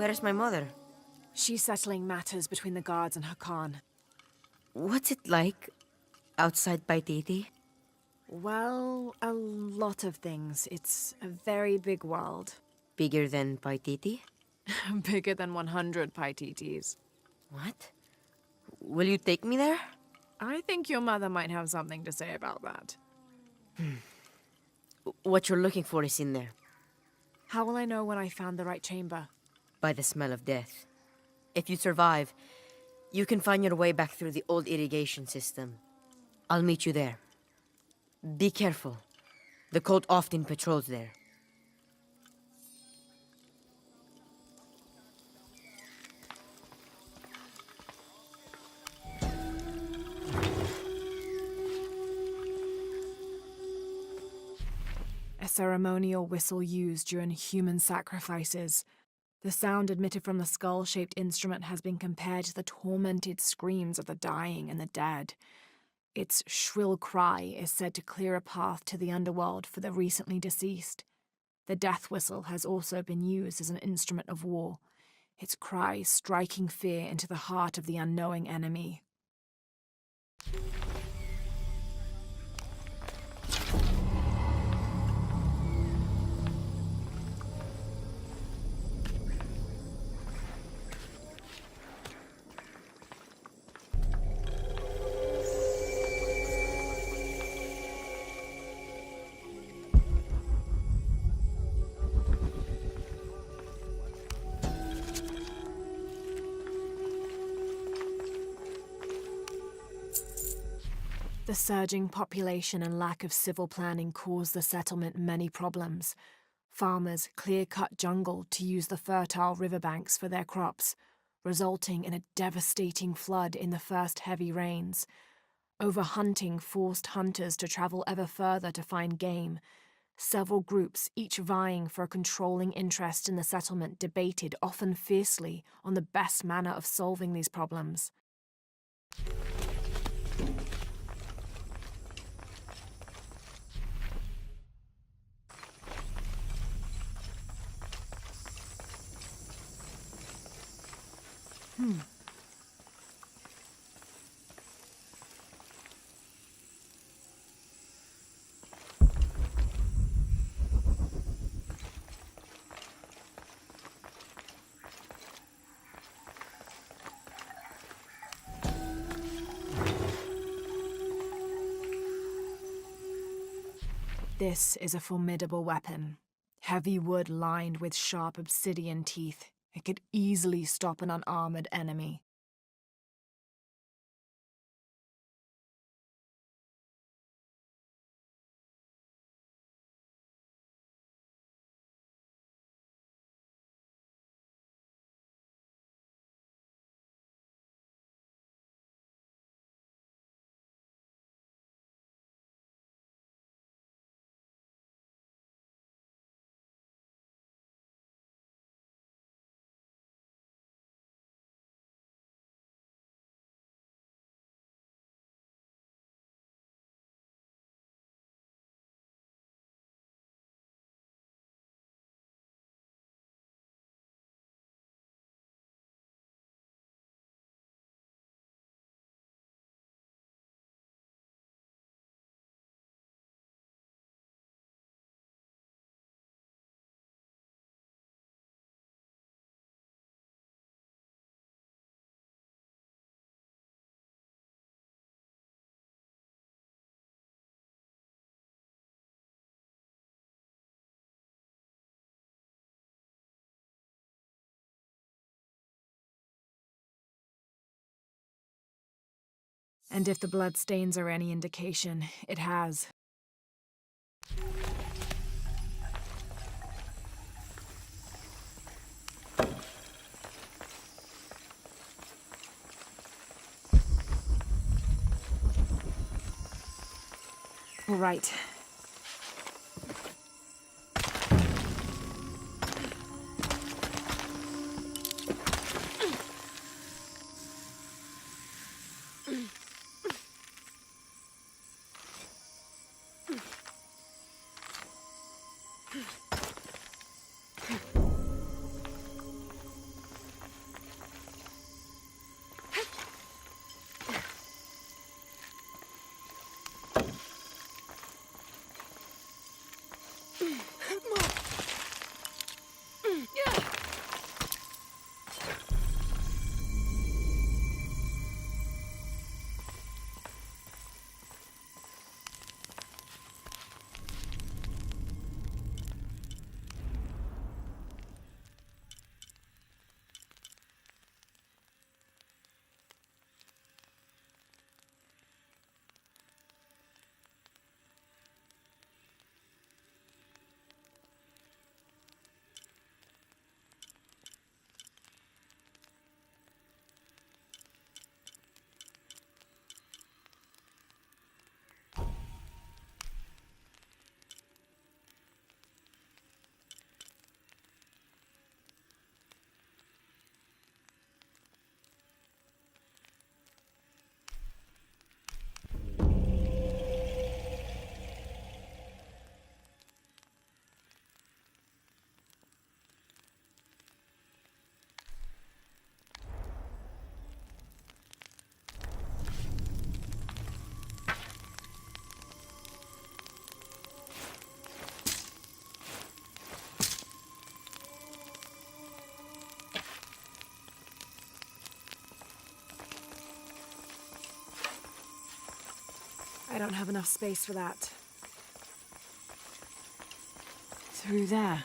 Where is my mother? She's settling matters between the guards and her Khan. What's it like outside Paititi? Well, a lot of things. It's a very big world. Bigger than Paititi? Bigger than 100 Paititis. What? Will you take me there? I think your mother might have something to say about that. What you're looking for is in there. How will I know when I found the right chamber? By the smell of death. If you survive, you can find your way back through the old irrigation system. I'll meet you there. Be careful. The cult often patrols there. A ceremonial whistle used during human sacrifices. The sound emitted from the skull-shaped instrument has been compared to the tormented screams of the dying and the dead. Its shrill cry is said to clear a path to the underworld for the recently deceased. The death whistle has also been used as an instrument of war, its cry striking fear into the heart of the unknowing enemy. The surging population and lack of civil planning caused the settlement many problems. Farmers clear-cut jungle to use the fertile riverbanks for their crops, resulting in a devastating flood in the first heavy rains. Overhunting forced hunters to travel ever further to find game. Several groups, each vying for a controlling interest in the settlement, debated, often fiercely, on the best manner of solving these problems. This is a formidable weapon. Heavy wood lined with sharp obsidian teeth. It could easily stop an unarmored enemy. And if the bloodstains are any indication, it has. All right. I don't have enough space for that. Through there.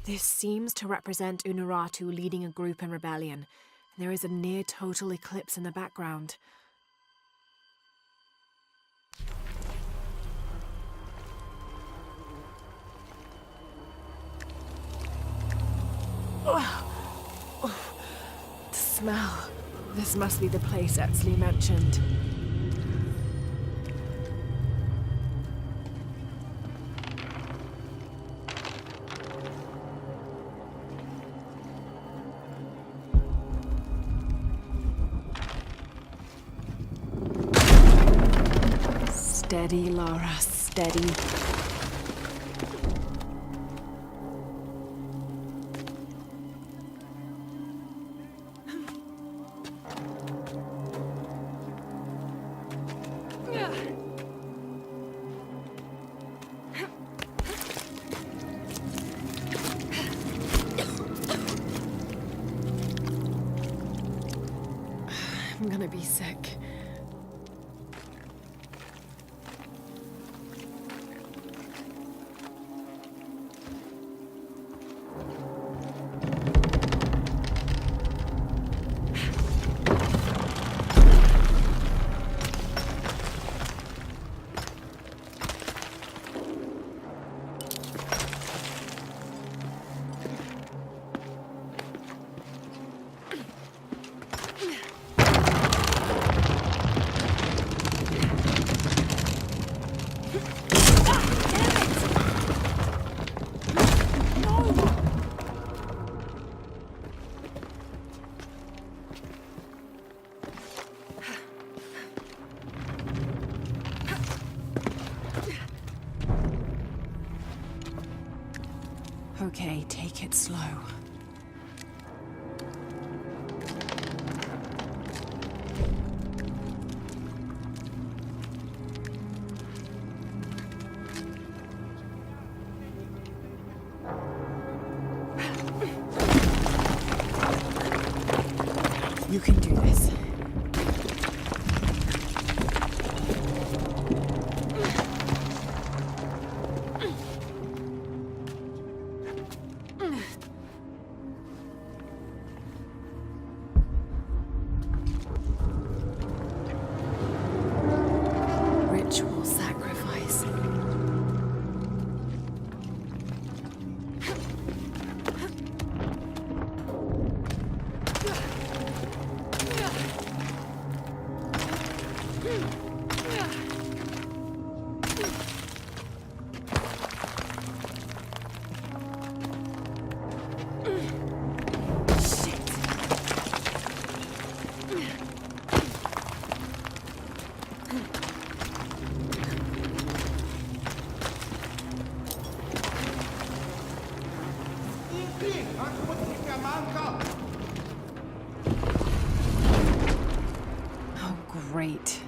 This seems to represent Unuratu leading a group in rebellion. There is a near-total eclipse in the background. The smell. This must be the place Etsley mentioned. Steady, Lara, steady. I'm gonna be sick. Okay, take it slow. You can do this. Ritual sacrifice. Oh, great.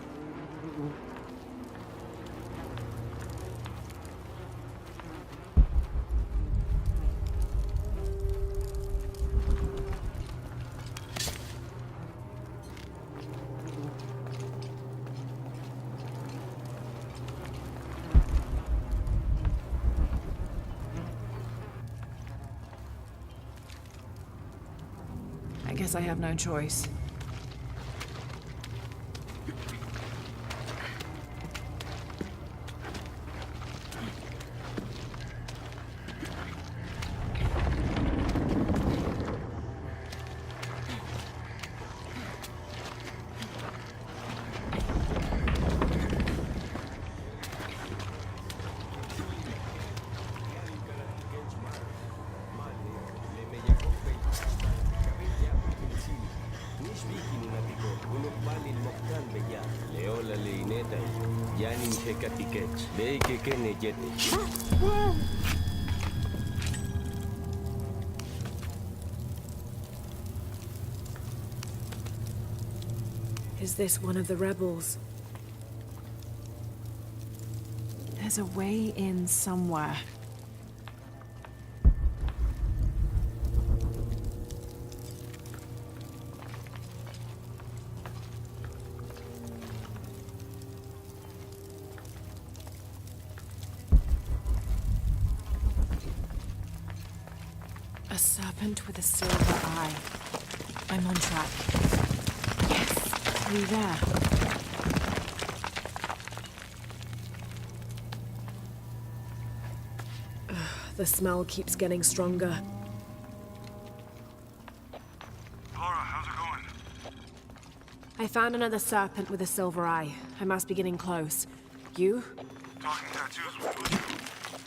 I guess I have no choice. Is this one of the rebels? There's a way in somewhere. A serpent with a silver eye. I'm on track. Yes, through there. The smell keeps getting stronger. Lara, how's it going? I found another serpent with a silver eye. I must be getting close. You? Talking tattoos was with you.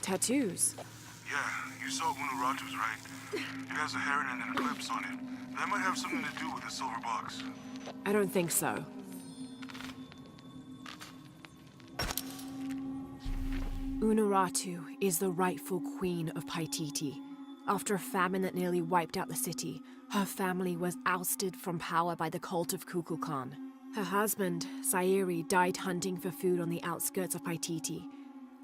Tattoos? Yeah, you saw Unuratu's, right? It has a heron and an eclipse on it. That might have something to do with the silver box. I don't think so. Unuratu is the rightful queen of Paititi. After a famine that nearly wiped out the city, her family was ousted from power by the cult of Kukulkan. Her husband, Sayeri, died hunting for food on the outskirts of Paititi.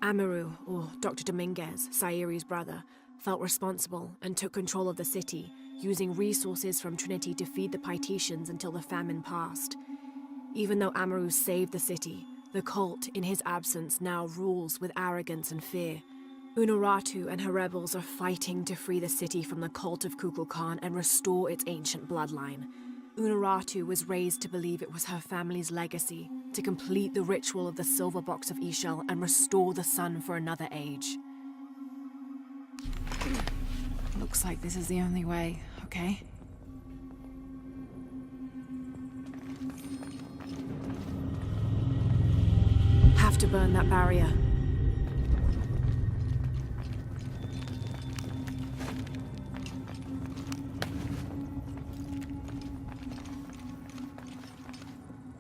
Amaru, or Dr. Dominguez, Sayeri's brother, felt responsible and took control of the city, using resources from Trinity to feed the Paititians until the famine passed. Even though Amaru saved the city, the cult, in his absence, now rules with arrogance and fear. Unuratu and her rebels are fighting to free the city from the cult of Kukulkan and restore its ancient bloodline. Unuratu was raised to believe it was her family's legacy, to complete the ritual of the silver box of Ishel and restore the sun for another age. Looks like this is the only way, okay? Have to burn that barrier.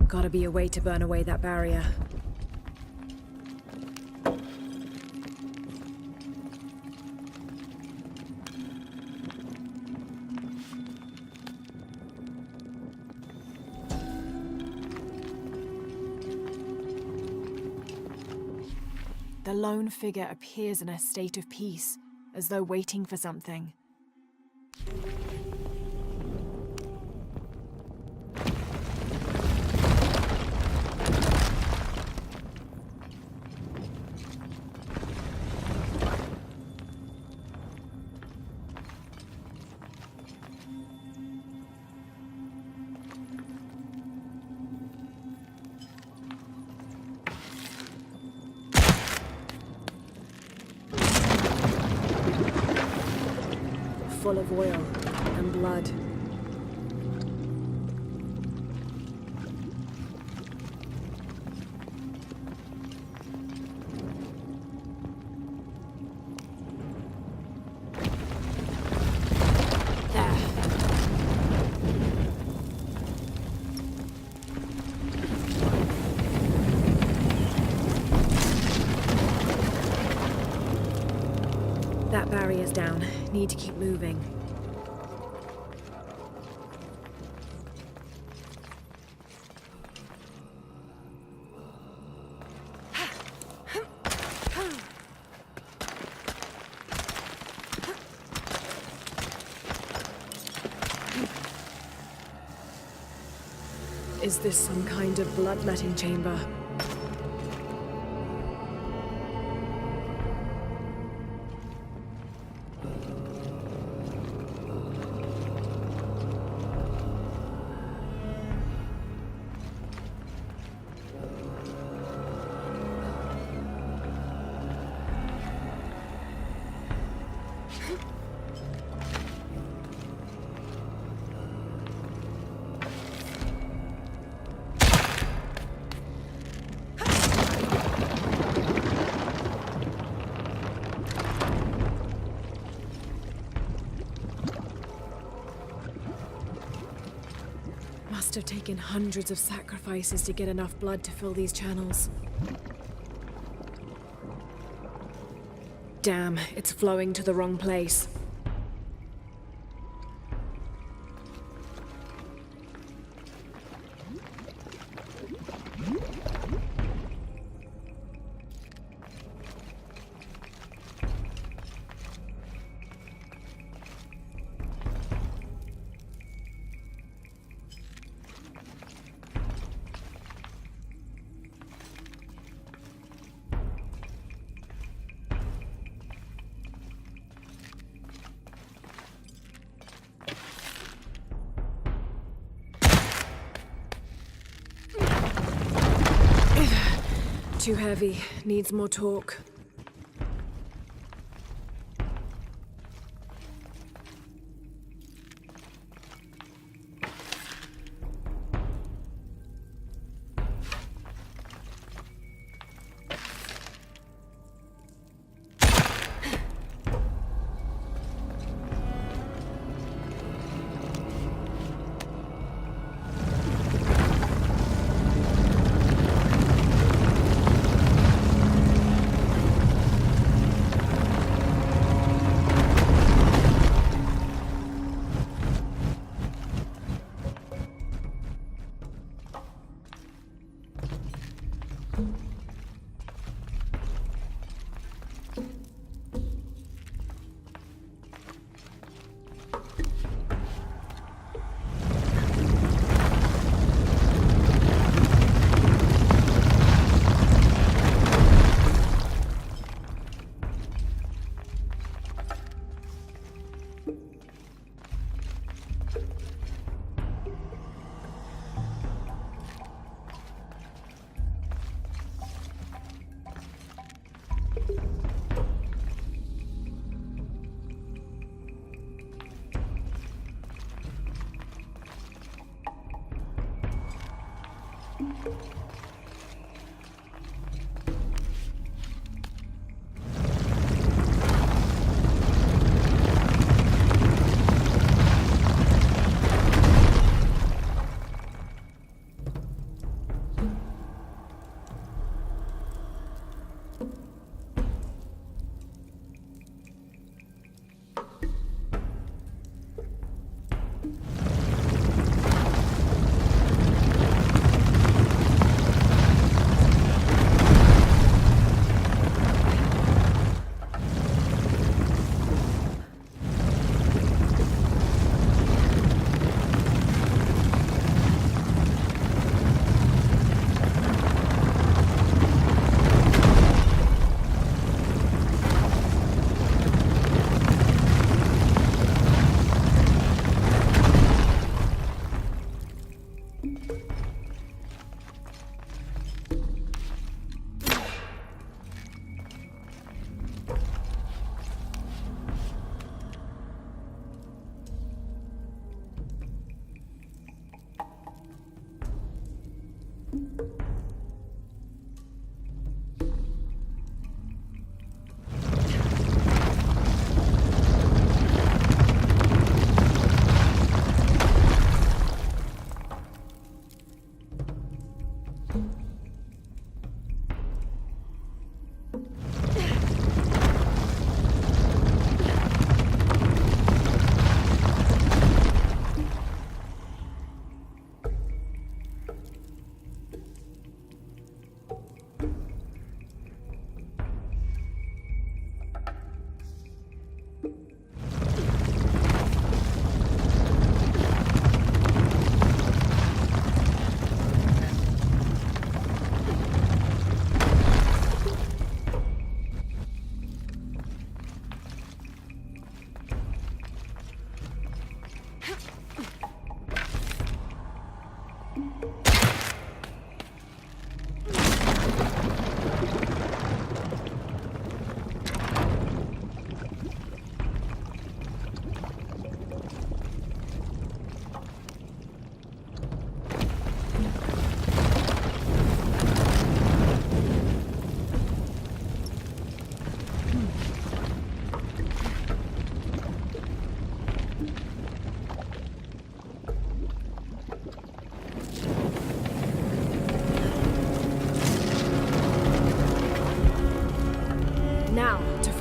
Gotta be a way to burn away that barrier. The lone figure appears in a state of peace, as though waiting for something. Full of oil and blood. There. That barrier's down. Need to keep moving. Is this some kind of bloodletting chamber? Must have taken hundreds of sacrifices to get enough blood to fill these channels. Damn, it's flowing to the wrong place. Too heavy. Needs more torque.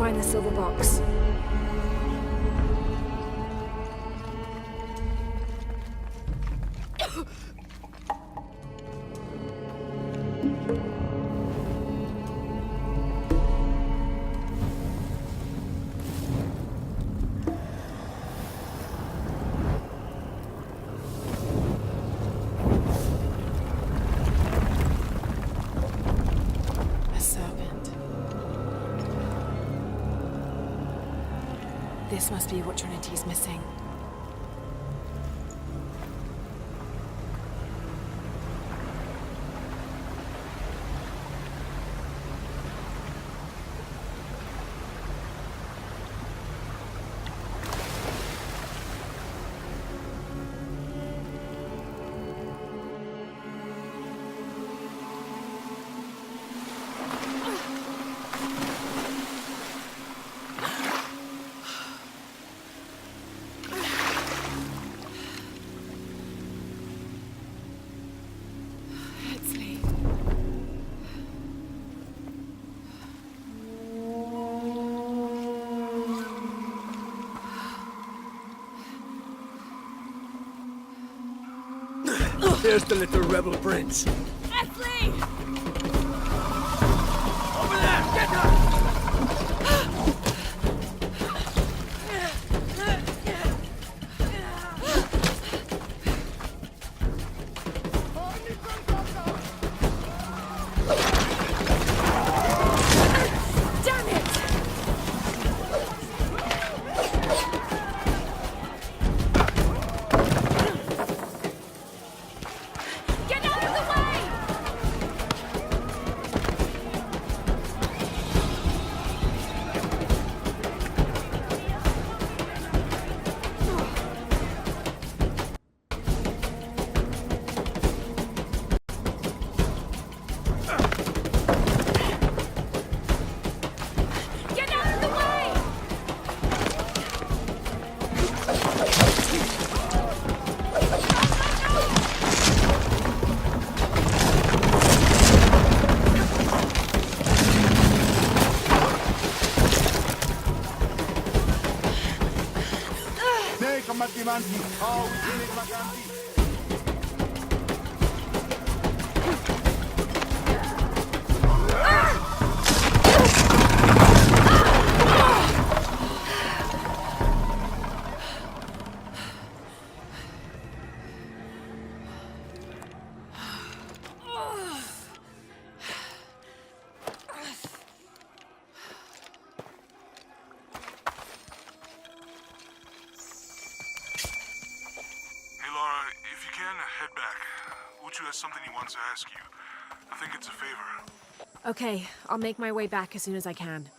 find the silver box. This must be what Trinity's missing. There's the little rebel prince. Esley! Over there! Get her! has something he wants to ask you. I think it's a favor. Okay, I'll make my way back as soon as I can.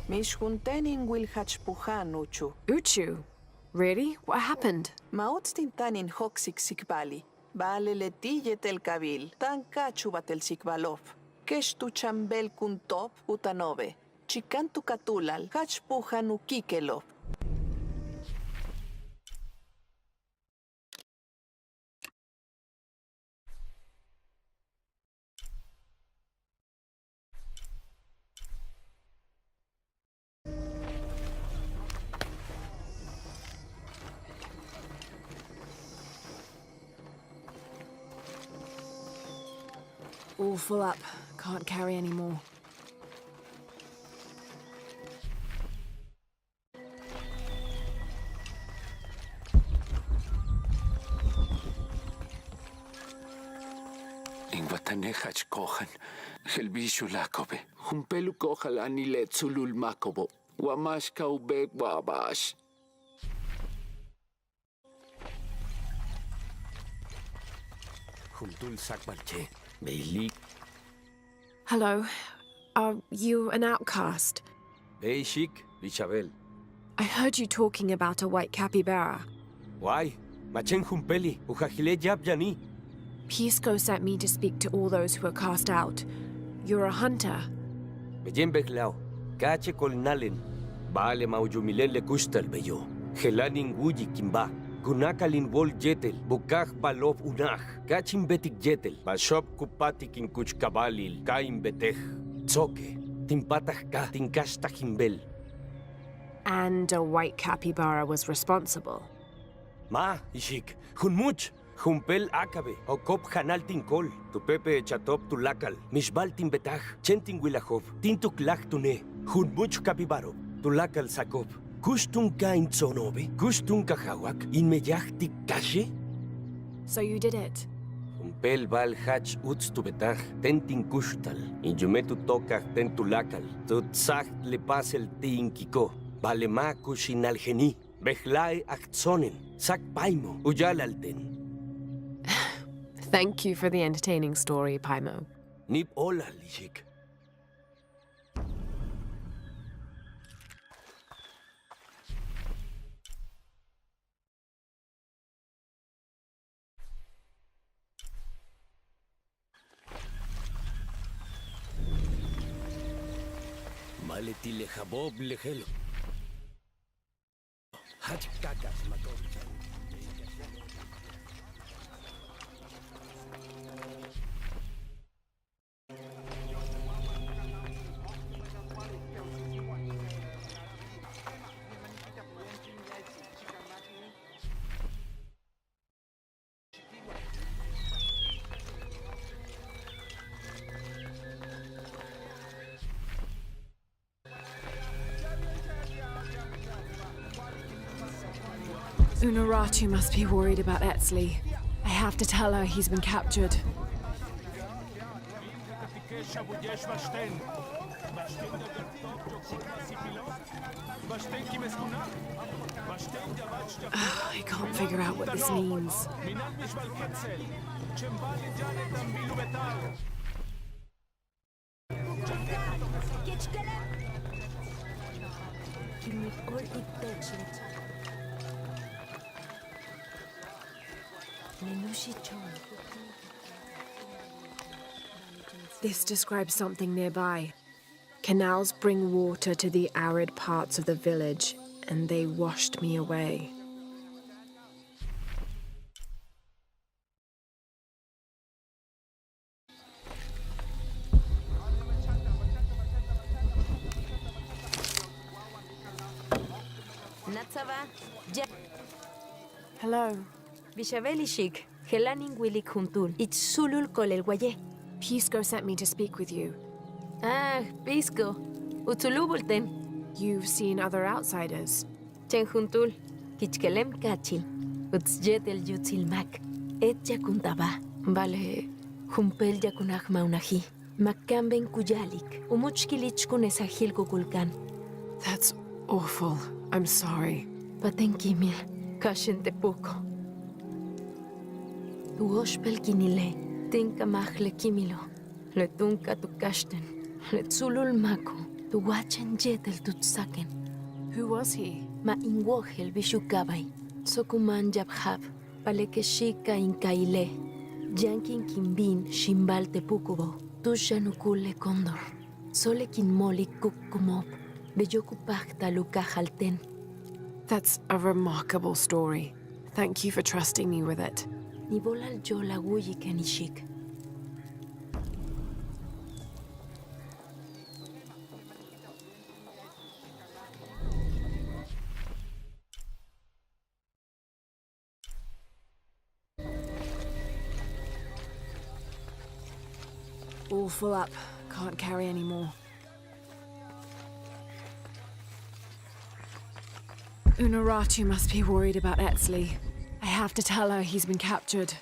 Mishkuntenin wilhachpuhan uchu. Uchu? Really? What happened? Maotstintanin hoksik sikbali. Vale letille tel kabil. Tan kachubatel sikbalov. Keshtu chambel kuntop utanove. Chikantu katulal. Hachpuhan ukikelov. All full up. Can't carry any more. Ingwatanehach kohan, helbishu lakobe, humpelu kohalani letzulul makobo, wamash kaube wabash. Humtul sakbalche, Meili. Hello. Are you an outcast? Beishik, Bichabel. I heard you talking about a white capybara. Why? Machen humpeli, ujahile yabyani. Pisco sent me to speak to all those who are cast out. You're a hunter. Beyen beglao. Cache colnalen. Vale maujumilen le kustal beyo. Gelanin wuyi kimba. Gunakalin wol jetel. Bukaj balov unaj. Kachin betik jetel. Bashop kupatik in kuchkabalil. Kain betej. Tzoke. Timpataj ka. Tinkashta himbel. And a white capybara was responsible. Ma, ishik. Hunmuch. Jumpel akabe. Okop hanal tinkol. Tu pepe chatop tu lakal. Mishbal timbetaj. Chentin wilahov. Tintuk lach tune. Hunmuch capibaro. Tu lakal sakop. Kustun kain tsonobe. Kustun kahawak. Inmeyachtik kashe. So you did it? Jumpel bal hach uts tu betaj. Tentin kustal. Injumetu tokaj ten tu lakal. Tu tzach le pasel tinkiko. Vale ma kushinal geni. Behlai achtsonen. Sak paimo. Uyalalten. Thank you for the entertaining story, Paimo. Nip ola, Lishik. Maleti lejabob lejelo. Hach kakas matoncha. Unaratu must be worried about Etzli. I have to tell her he's been captured. I can't figure out what this means. This describes something nearby. Canals bring water to the arid parts of the village, and they washed me away. Hello. Bishavelishik, Helanin Willik Huntul, it's Sulul Kolel Guaye. Pisco sent me to speak with you. Ah, Pisco. Utsulubulten. You've seen other outsiders. Chen Huntul, Kichkelem Kachil, Utsjetel Yutzil Mak, Et Yakuntaba, Vale, Humpel Yakunach Maunahi, Makamben Kuyalik, Umuchkilich Kunesahil Kukulkan. That's awful. I'm sorry. Patenkimil, Kashente Puko. Tu ospel kinile, tinka machle kimilo, le tunka tu kashten, le tsulul mako, tu wachen jetel tutsaken. Who was he? Ma inwohel bishukabay, sokuman jabhab, paleke shika inkaile, yankin kimbin shimbal tepukubo, tushanukule kondor, solekin molik kukkumop, beyokupakta lukajalten. That's a remarkable story. Thank you for trusting me with it. Ni volal yo la wuyi kenishik. All full up. Can't carry any more. Unaratu must be worried about Etzli. I have to tell her he's been captured.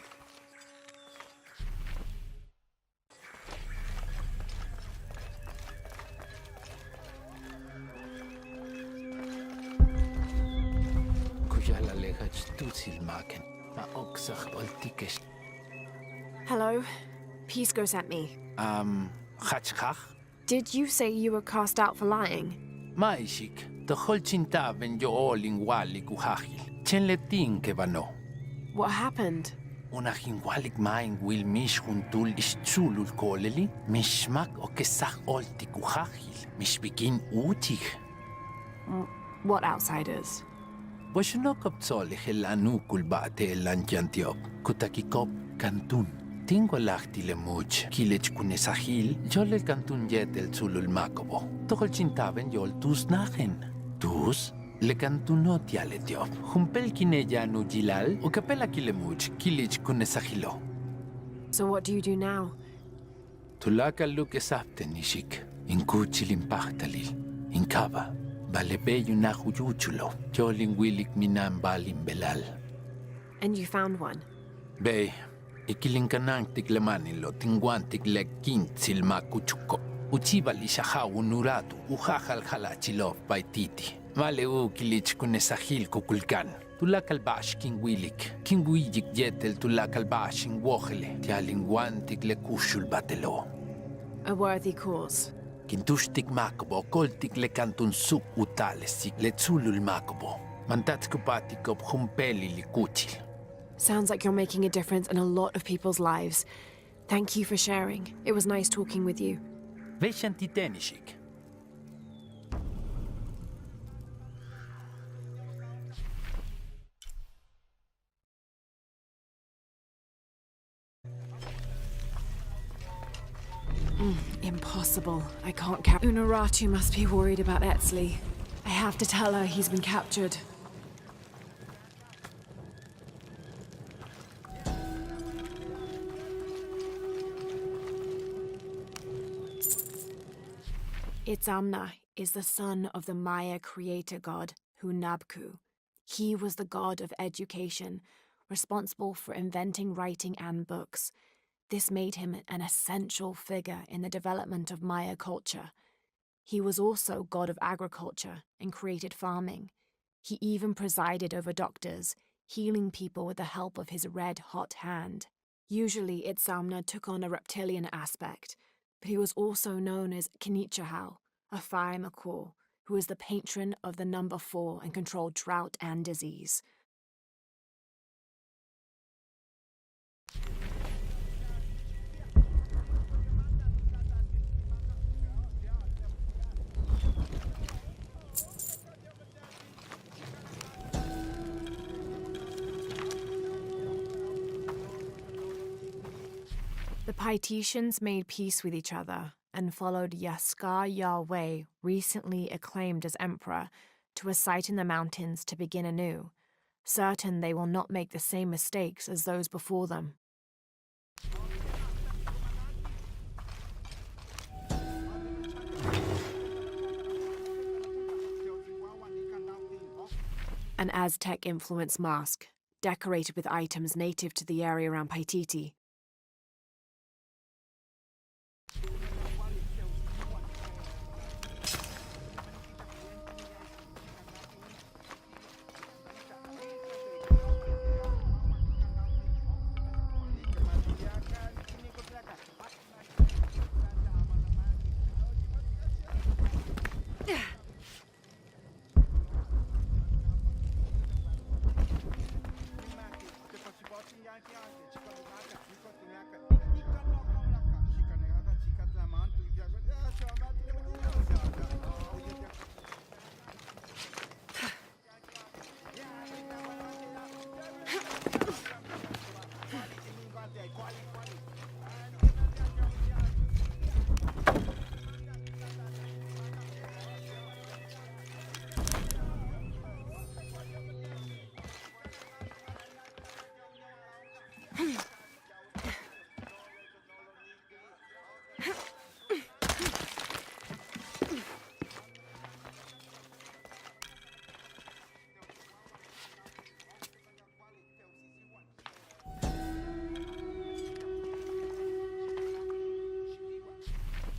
Hello. Pisco sent me. Hachkach? Did you say you were cast out for lying? Maishik, the whole chinta ben yo all in wali kuhahil. Chen le tin que vano. What happened? Una hinwalik maing will mish huntul ischulul koleli, mishmak o kesach olti kuhahil, mishbikin utig. What outsiders? Washinokop tsoli helanukul bate elantiantiop, kutakikop kantun. Tingo lahtile much, kilech kunesahil, yol el kantun yetel sulul makobo. Tokol chintaven yol tus nachen. Tus? Le kantunot yale diop. Humpel kineya nu jilal, o kapela kilemuch, kilech kunesahilo. So what do you do now? Tulaka luke sapte nishik, inkuchilimpachtalil, inkaba, balebeyu nahuyuchulo, yolin wilik minan balin belal. And you found one? Be, ikilinkanang tiglamanilo, tinguantig legkint silmakuchuko. Uchibal ishaha unuratu, uhahal halachilov by titi. Maleu kilich kunesahil kukulkan. Tulakalbash king wilik, king wijik yetel tulakalbash in wohele, tialinguantig le kushul batelo. A worthy cause. Kintushtik makobo, koltik le kantun suk utalesik le tsulul makobo. Mantatskupatikob humpeli likuchil. Sounds like you're making a difference in a lot of people's lives. Thank you for sharing. It was nice talking with you. Veshantitanishik. Impossible. I can't carry. Unaratu must be worried about Etzli. I have to tell her he's been captured. Itzamna is the son of the Maya creator god, Hunabku. He was the god of education, responsible for inventing writing and books. This made him an essential figure in the development of Maya culture. He was also god of agriculture and created farming. He even presided over doctors, healing people with the help of his red-hot hand. Usually, Itzamna took on a reptilian aspect, but he was also known as Kinichahau, a fire macaw, who was the patron of the number 4 and controlled drought and disease. The Paititians made peace with each other and followed Yaskar Yahweh, recently acclaimed as emperor, to a site in the mountains to begin anew, certain they will not make the same mistakes as those before them. An Aztec-influenced mask, decorated with items native to the area around Paititi.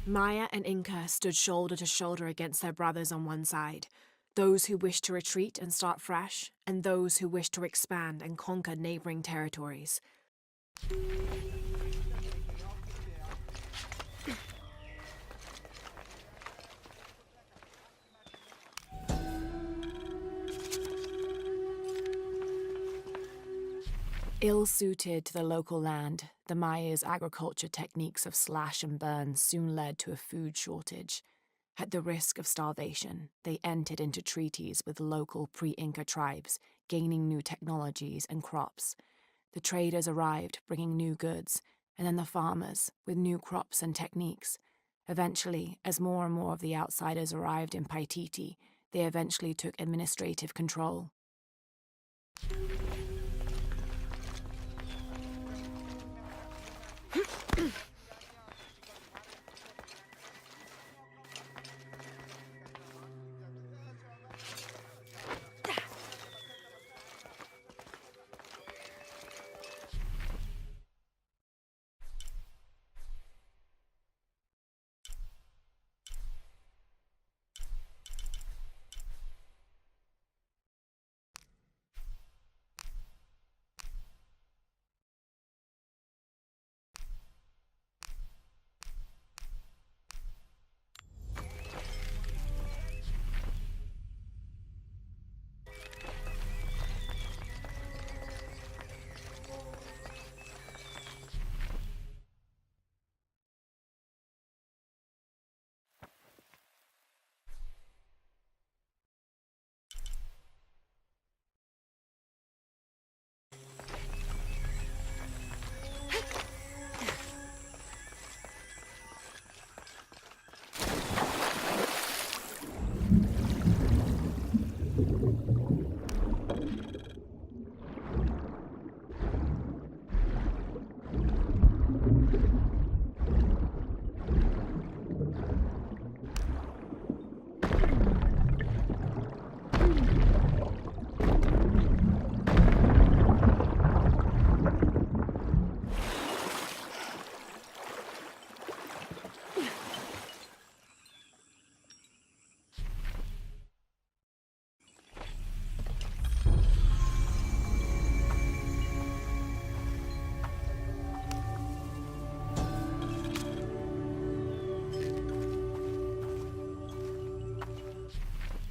Maya and Inca stood shoulder to shoulder against their brothers on one side, those who wished to retreat and start fresh, and those who wished to expand and conquer neighboring territories. Ill-suited to the local land, the Maya's agriculture techniques of slash and burn soon led to a food shortage. At the risk of starvation, they entered into treaties with local pre-Inca tribes, gaining new technologies and crops. The traders arrived, bringing new goods, and then the farmers, with new crops and techniques. Eventually, as more and more of the outsiders arrived in Paititi, they eventually took administrative control.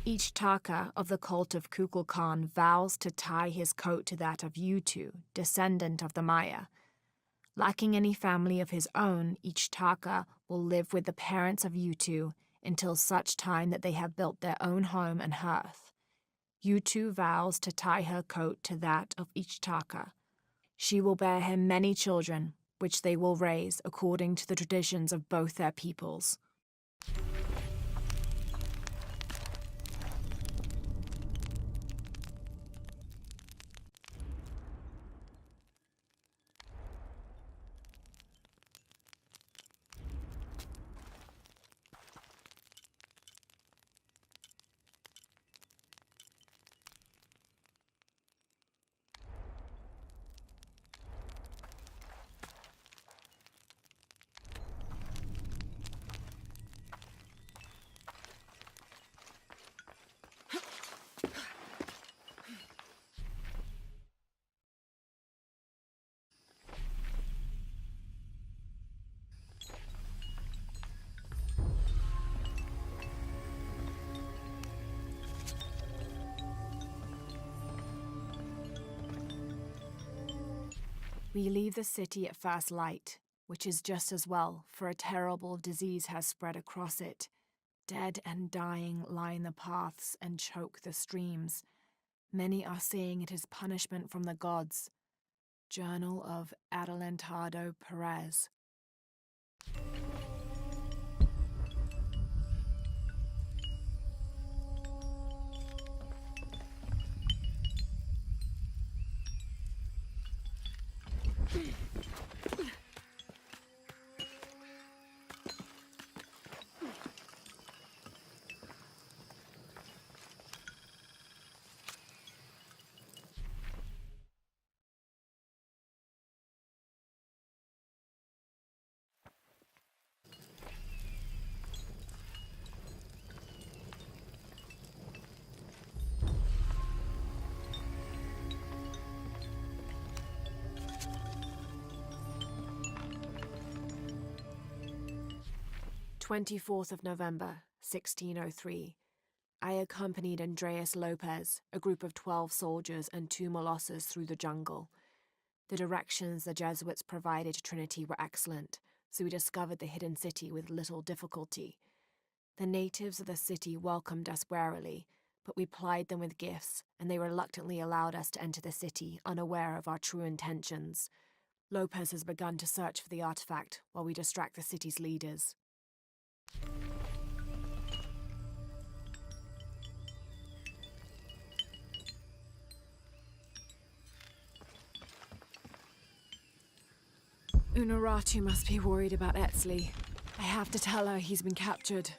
Each Taka of the cult of Kukulkan vows to tie his coat to that of Utu, descendant of the Maya. Lacking any family of his own, each Taka will live with the parents of Utu until such time that they have built their own home and hearth. Utu vows to tie her coat to that of each Taka. She will bear him many children, which they will raise according to the traditions of both their peoples. We leave the city at first light, which is just as well, for a terrible disease has spread across it. Dead and dying line the paths and choke the streams. Many are saying it is punishment from the gods. Journal of Adelantado Perez. "24th November, 1603. I accompanied Andreas Lopez, a group of 12 soldiers and 2 Molossers through the jungle. The directions the Jesuits provided to Trinity were excellent, so we discovered the hidden city with little difficulty. The natives of the city welcomed us warily, but we plied them with gifts, and they reluctantly allowed us to enter the city, unaware of our true intentions. Lopez has begun to search for the artifact while we distract the city's leaders. Unuratu must be worried about Etzli. I have to tell her he's been captured.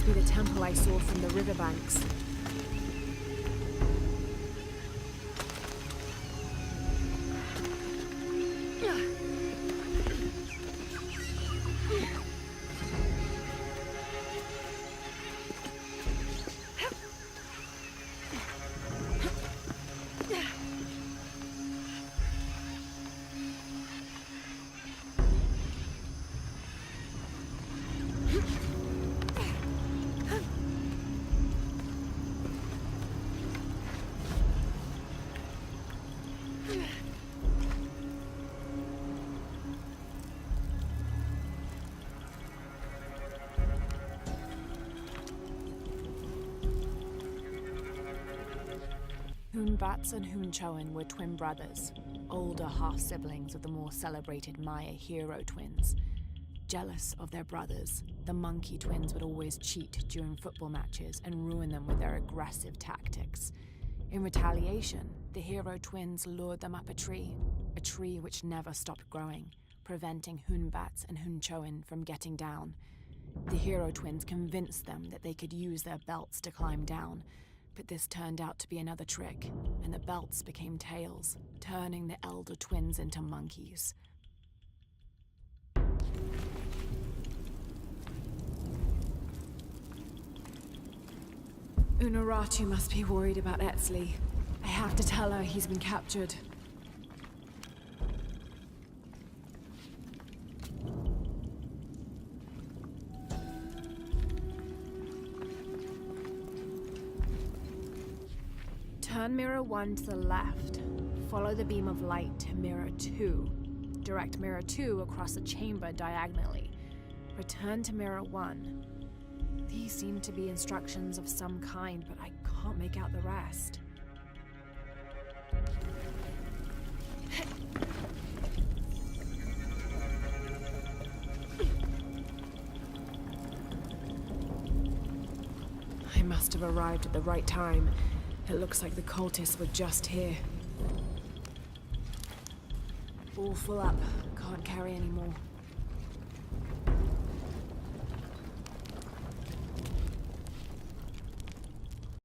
Be the temple I saw from the riverbanks. Hunbats and Hunchoan were twin brothers, older half-siblings of the more celebrated Maya hero twins. Jealous of their brothers, the monkey twins would always cheat during football matches and ruin them with their aggressive tactics. In retaliation, the hero twins lured them up a tree which never stopped growing, preventing Hunbats and Hunchoan from getting down. The hero twins convinced them that they could use their belts to climb down, but this turned out to be another trick, and the belts became tails, turning the elder twins into monkeys. Unuratu must be worried about Etzli. I have to tell her he's been captured. Turn mirror 1 to the left. Follow the beam of light to mirror 2. Direct mirror 2 across the chamber diagonally. Return to mirror 1. These seem to be instructions of some kind, but I can't make out the rest. I must have arrived at the right time. It looks like the cultists were just here. All full up. Can't carry any more.